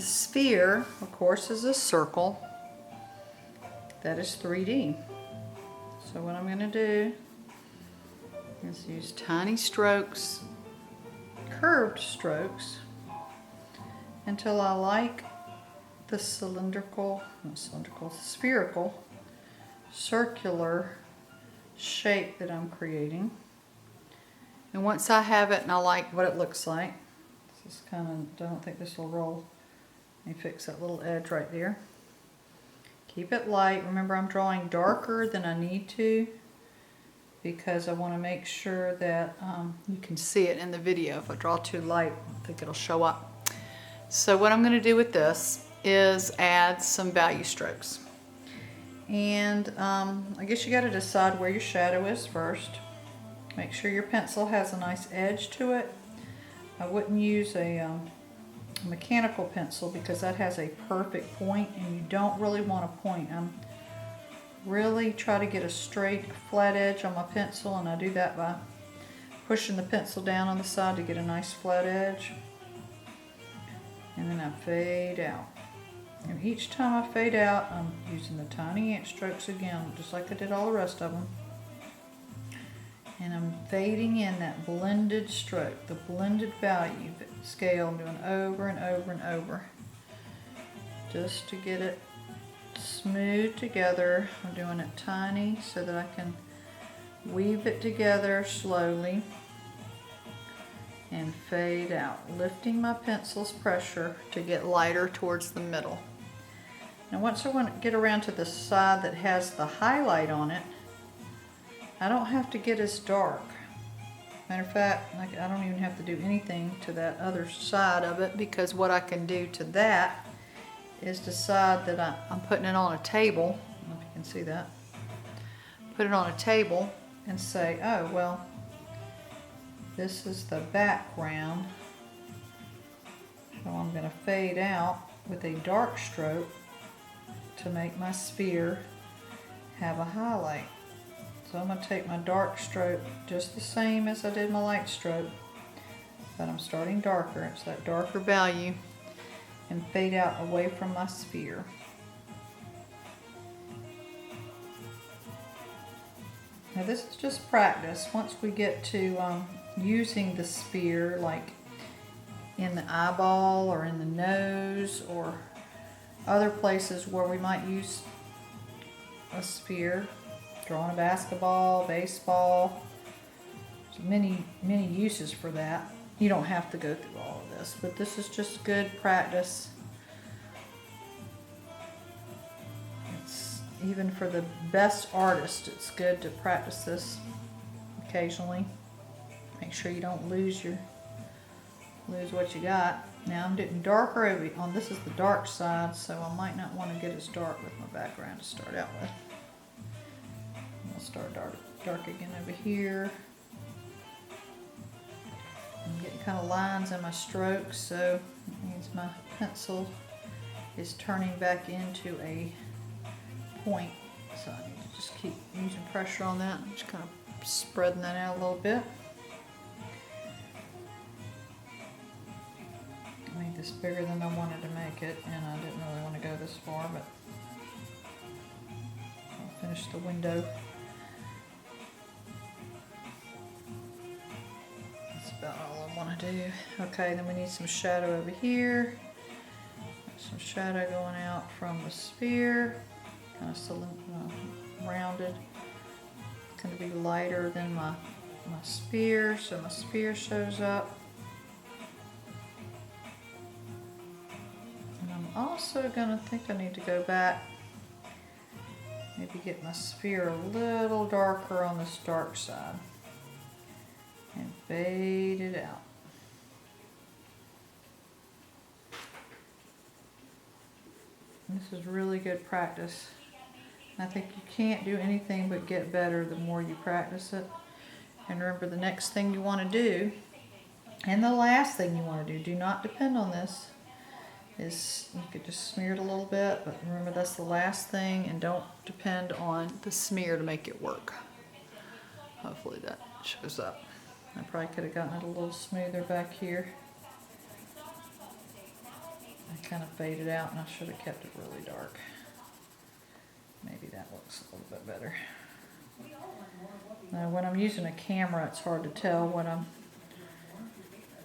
The sphere, of course, is a circle that is 3D. So what I'm going to do is use tiny strokes, curved strokes, until I like the spherical, circular shape that I'm creating. And once I have it and I like what it looks like, this is kind of, I don't think this will roll. Let me fix that little edge right there. Keep it light. Remember, I'm drawing darker than I need to because I want to make sure that you can see it in the video. If I draw too light, I think it'll show up. So what I'm going to do with this is add some value strokes. And I guess you got to decide where your shadow is first. Make sure your pencil has a nice edge to it. I wouldn't use a mechanical pencil because that has a perfect point, and you don't really want a point. I'm really try to get a straight flat edge on my pencil, and I do that by pushing the pencil down on the side to get a nice flat edge. And then I fade out. And each time I fade out, I'm using the tiny ant strokes again, just like I did all the rest of them. And I'm fading in that blended stroke, the blended value scale. I'm doing over and over and over just to get it smooth together. I'm doing it tiny so that I can weave it together slowly and fade out, lifting my pencil's pressure to get lighter towards the middle. Now once I want to get around to the side that has the highlight on it, I don't have to get as dark. Matter of fact, like, I don't even have to do anything to that other side of it, because what I can do to that is decide that I'm putting it on a table. I don't know if you can see that. Put it on a table and say, oh, well, this is the background. So I'm going to fade out with a dark stroke to make my sphere have a highlight. So I'm going to take my dark stroke just the same as I did my light stroke, but I'm starting darker. It's that darker value, and fade out away from my sphere. Now this is just practice. Once we get to using the sphere, like in the eyeball or in the nose or other places where we might use a sphere, drawing a basketball, baseball, there's many uses for that. You don't have to go through all of this, but this is just good practice. It's even for the best artist, it's good to practice this occasionally. Make sure you don't lose what you got. Now I'm getting darker on this is the dark side, so I might not want to get as dark with my background to start out with. I'll start dark again over here. I'm getting kind of lines in my strokes, so it means my pencil is turning back into a point. So I need to just keep using pressure on that. I'm just kind of spreading that out a little bit. I made this bigger than I wanted to make it, and I didn't really want to go this far, but I'll finish the window. That's about all I want to do. Okay, then we need some shadow over here. Some shadow going out from the sphere, kind of rounded. It's going to be lighter than my sphere, so my sphere shows up. And I'm also going to think I need to go back, maybe get my sphere a little darker on this dark side and fade it out. This is really good practice. I think you can't do anything but get better the more you practice it. And remember, the next thing you want to do, and the last thing you want to do not depend on this, is you could just smear it a little bit, but remember that's the last thing, and don't depend on the smear to make it work. Hopefully that shows up. I probably could have gotten it a little smoother back here. kind of faded out, and I should have kept it really dark. Maybe that looks a little bit better. Now when I'm using a camera, it's hard to tell what I'm,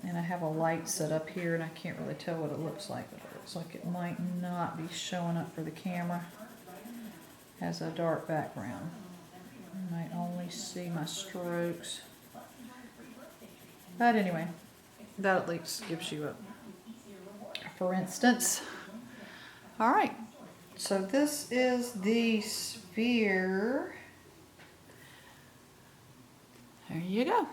and I have a light set up here and I can't really tell what it looks like, but it looks like it might not be showing up for the camera as a dark background. You might only see my strokes. But anyway, that at least gives you a for instance. All right, so this is the sphere. There you go.